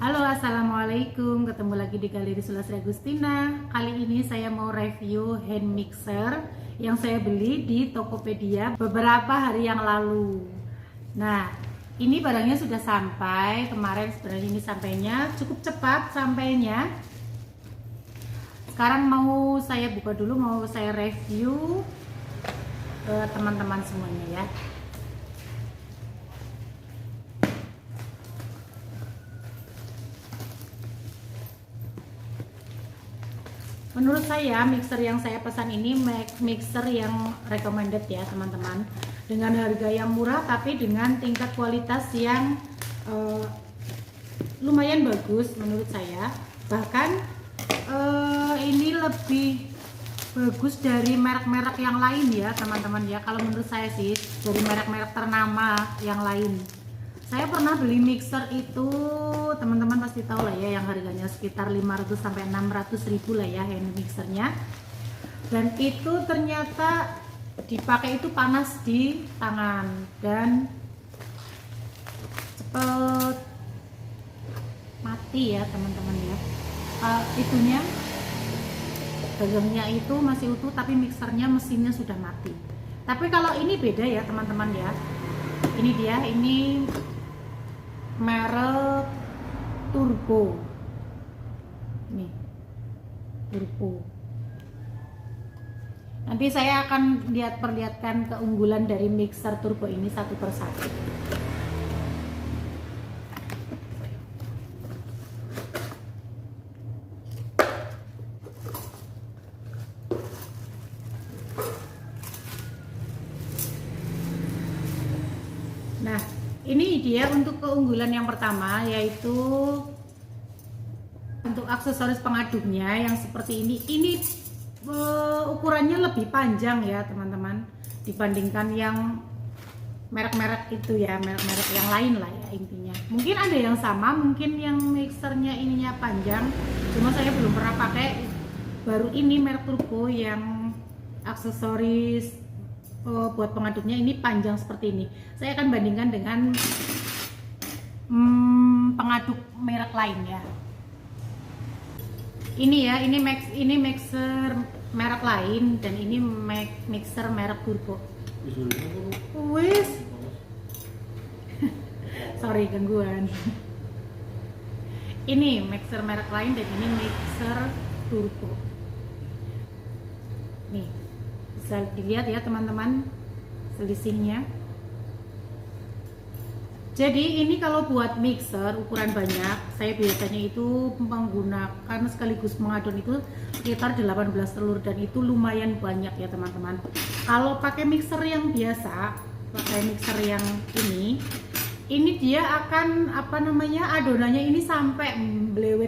Halo, assalamualaikum. Ketemu lagi di Galeri Sulastri Agustina. Kali ini saya mau review hand mixer yang saya beli di Tokopedia beberapa hari yang lalu. Nah, ini barangnya sudah sampai. Kemarin sebenarnya ini sampainya cukup cepat sampainya. Sekarang mau saya buka dulu, mau saya review ke teman-teman semuanya ya. Menurut saya mixer yang saya pesan ini mixer yang recommended ya teman-teman, dengan harga yang murah tapi dengan tingkat kualitas yang lumayan bagus menurut saya. Bahkan ini lebih bagus dari merek-merek yang lain ya teman-teman ya. Kalau menurut saya sih dari merek-merek ternama yang lain. Saya pernah beli mixer itu, teman-teman pasti tahu lah ya, yang harganya sekitar 500 sampai 600 ribu lah ya hand mixernya. Dan itu ternyata dipakai itu panas di tangan dan cepet mati ya teman-teman ya. Itunya gagangnya itu masih utuh tapi mixernya mesinnya sudah mati. Tapi kalau ini beda ya teman-teman ya. Ini dia, ini merek Turbo. Nih, Turbo. Nanti saya akan perlihatkan keunggulan dari mixer Turbo ini satu persatu. Nah, ini dia untuk keunggulan yang pertama, yaitu untuk aksesoris pengaduknya yang seperti ini. Ini ukurannya lebih panjang ya teman-teman, dibandingkan yang merek-merek itu ya, merek-merek yang lain lah ya intinya. Mungkin ada yang sama, mungkin yang mixernya ininya panjang, cuma saya belum pernah pakai. Baru ini merek Turbo yang aksesoris buat pengaduknya ini panjang seperti ini. Saya akan bandingkan dengan pengaduk merek lain ya. Ini ya, ini mixer merek lain dan ini mixer merek Turbo. Wis. Sorry gangguan. Ini mixer merek lain dan ini mixer Turbo. Nih, bisa dilihat ya teman-teman selisihnya. Jadi ini kalau buat mixer ukuran banyak, saya biasanya itu menggunakan sekaligus mengadon itu sekitar 18 telur dan itu lumayan banyak ya teman-teman. Kalau pakai mixer yang biasa, pakai mixer yang ini dia akan adonannya ini sampai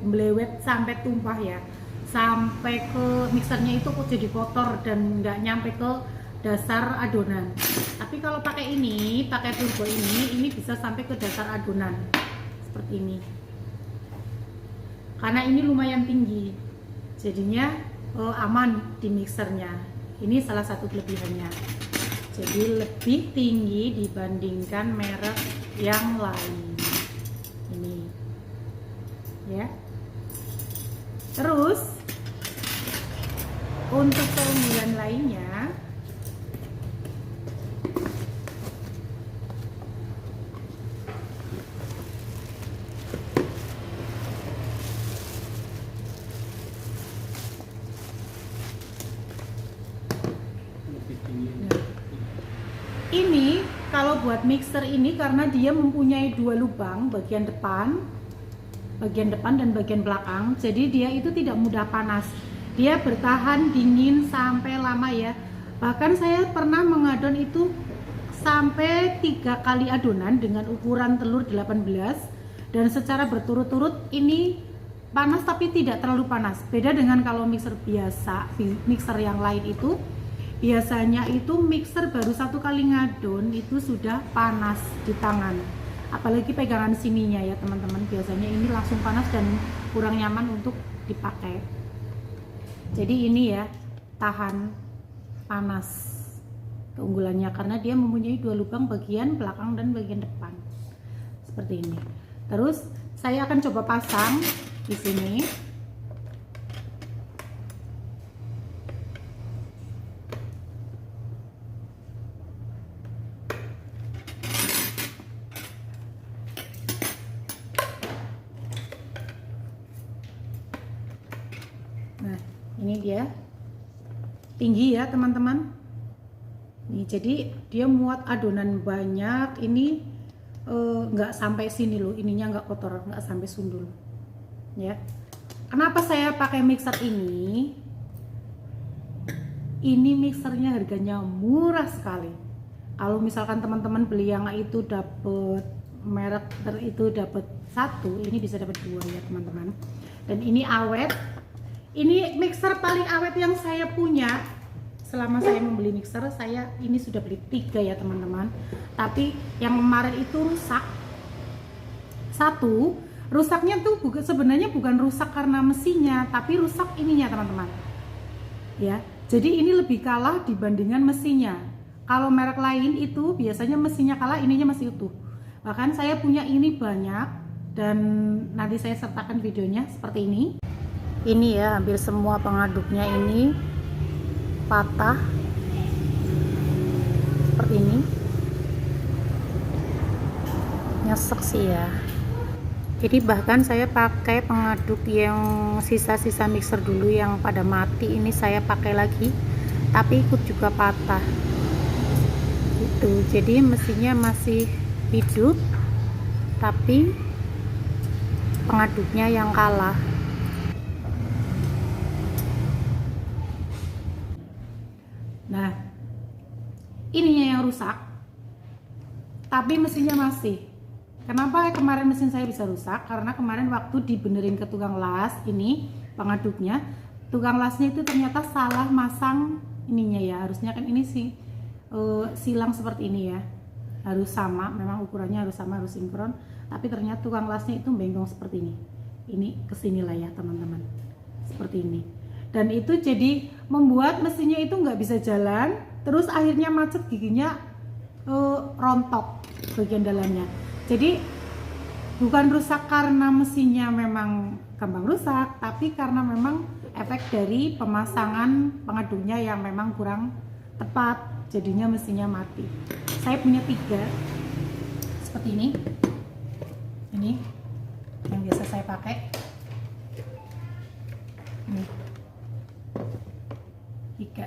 belewet sampai tumpah ya, sampai ke mixernya itu kok jadi kotor dan nggak nyampe ke dasar adonan. Tapi kalau pakai Turbo ini bisa sampai ke dasar adonan seperti ini, karena ini lumayan tinggi jadinya aman di mixernya. Ini salah satu kelebihannya, jadi lebih tinggi dibandingkan merek yang lain ini ya. Terus untuk keunggulan lainnya, ini kalau buat mixer ini karena dia mempunyai dua lubang, bagian depan dan bagian belakang, jadi dia itu tidak mudah panas. Dia bertahan dingin sampai lama ya. Bahkan saya pernah mengadon itu sampai 3 kali adonan dengan ukuran telur 18 dan secara berturut-turut ini panas tapi tidak terlalu panas. Beda dengan kalau mixer biasa, mixer yang lain itu biasanya itu mixer baru 1 kali ngadon itu sudah panas di tangan, apalagi pegangan sininya ya teman-teman. Biasanya ini langsung panas dan kurang nyaman untuk dipakai. Jadi ini ya, tahan panas keunggulannya karena dia mempunyai dua lubang, bagian belakang dan bagian depan seperti ini. Terus saya akan coba pasang di sini. Nah, ini dia tinggi ya teman-teman. Nih, jadi dia muat adonan banyak. Ini nggak sampai sini loh, ininya nggak kotor, nggak sampai sundul. Ya. Kenapa saya pakai mixer ini? Ini mixernya harganya murah sekali. Kalau misalkan teman-teman beli yang itu dapat merek itu dapat satu, ini bisa dapat dua ya teman-teman. Dan ini awet. Ini mixer paling awet yang saya punya selama saya membeli mixer. Saya ini sudah beli 3 ya teman-teman, tapi yang kemarin itu rusak. Satu, rusaknya tuh sebenarnya bukan rusak karena mesinnya, tapi rusak ininya teman-teman ya. Jadi ini lebih kalah dibandingkan mesinnya. Kalau merek lain itu biasanya mesinnya kalah, ininya masih utuh. Bahkan saya punya ini banyak, dan nanti saya sertakan videonya seperti ini. Ini ya, hampir semua pengaduknya ini patah seperti ini, nyesek sih ya. Jadi bahkan saya pakai pengaduk yang sisa-sisa mixer dulu yang pada mati, ini saya pakai lagi, tapi ikut juga patah gitu. Jadi mesinnya masih hidup, tapi pengaduknya yang kalah. Nah, ininya yang rusak, tapi mesinnya masih. Kenapa kemarin mesin saya bisa rusak? Karena kemarin waktu dibenerin ke tukang las, ini pengaduknya, tukang lasnya itu ternyata salah masang ininya ya. Harusnya kan ini sih silang seperti ini ya, harus sama, memang ukurannya harus sama, harus sinkron. Tapi ternyata tukang lasnya itu bengkong seperti ini. Ini kesinilah ya teman-teman, seperti ini. Dan itu jadi membuat mesinnya itu nggak bisa jalan, terus akhirnya macet, giginya rontok bagian dalamnya. Jadi bukan rusak karena mesinnya memang gampang rusak, tapi karena memang efek dari pemasangan pengaduknya yang memang kurang tepat, jadinya mesinnya mati. Saya punya 3 seperti ini yang biasa saya pakai. Ini 3,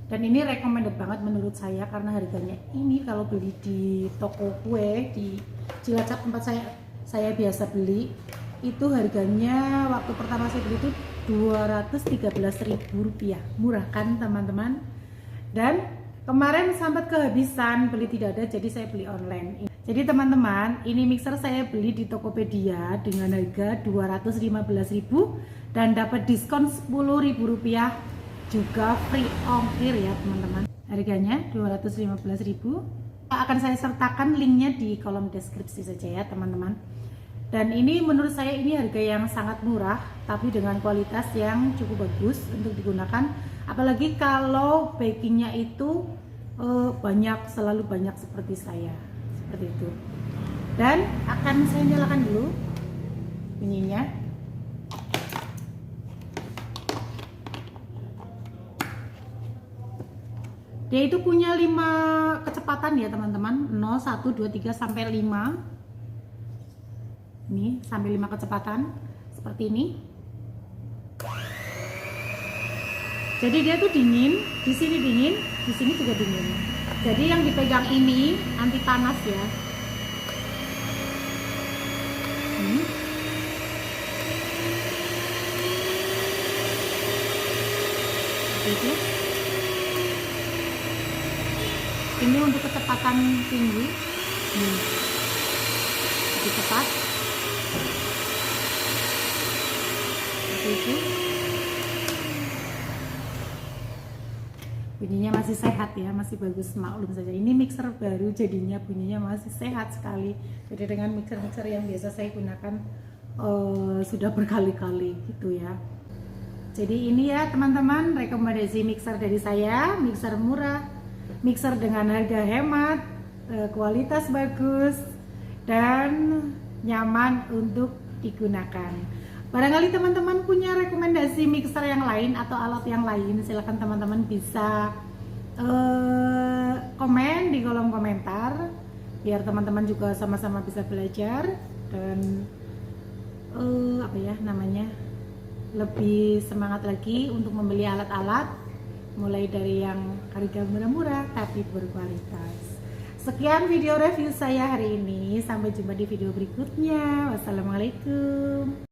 dan ini recommended banget menurut saya karena harganya ini kalau beli di toko kue di Cilacap tempat saya biasa beli, itu harganya waktu pertama saya beli itu Rp213.000, murah kan teman-teman. Dan kemarin sempat kehabisan, beli tidak ada, jadi saya beli online. Jadi teman-teman, ini mixer saya beli di Tokopedia dengan harga Rp215.000 dan dapat diskon Rp10.000, juga free ongkir ya teman-teman. Harganya Rp215.000. Akan saya sertakan linknya di kolom deskripsi saja ya teman-teman. Dan ini menurut saya ini harga yang sangat murah, tapi dengan kualitas yang cukup bagus untuk digunakan. Apalagi kalau bakingnya itu selalu banyak seperti saya, seperti itu. Dan akan saya nyalakan dulu bunyinya. Dia itu punya 5 kecepatan ya teman-teman, 0, 1, 2, 3 sampai 5. Ini sampai 5 kecepatan seperti ini. Jadi dia tuh dingin, di sini dingin, di sini juga dingin. Jadi yang dipegang ini anti panas ya. Ini. Seperti itu. Ini untuk kecepatan tinggi, lebih cepat, seperti itu. Bunyinya masih sehat ya, masih bagus, maklum saja. Ini mixer baru, jadinya bunyinya masih sehat sekali. Jadi dengan mixer-mixer yang biasa saya gunakan sudah berkali-kali gitu ya. Jadi ini ya teman-teman, rekomendasi mixer dari saya, mixer murah. Mixer dengan harga hemat, kualitas bagus, dan nyaman untuk digunakan. Barangkali teman-teman punya rekomendasi mixer yang lain atau alat yang lain, silahkan teman-teman bisa komen di kolom komentar biar teman-teman juga sama-sama bisa belajar dan lebih semangat lagi untuk membeli alat-alat mulai dari yang harga murah-murah tapi berkualitas. Sekian video review saya hari ini, sampai jumpa di video berikutnya. Wassalamualaikum.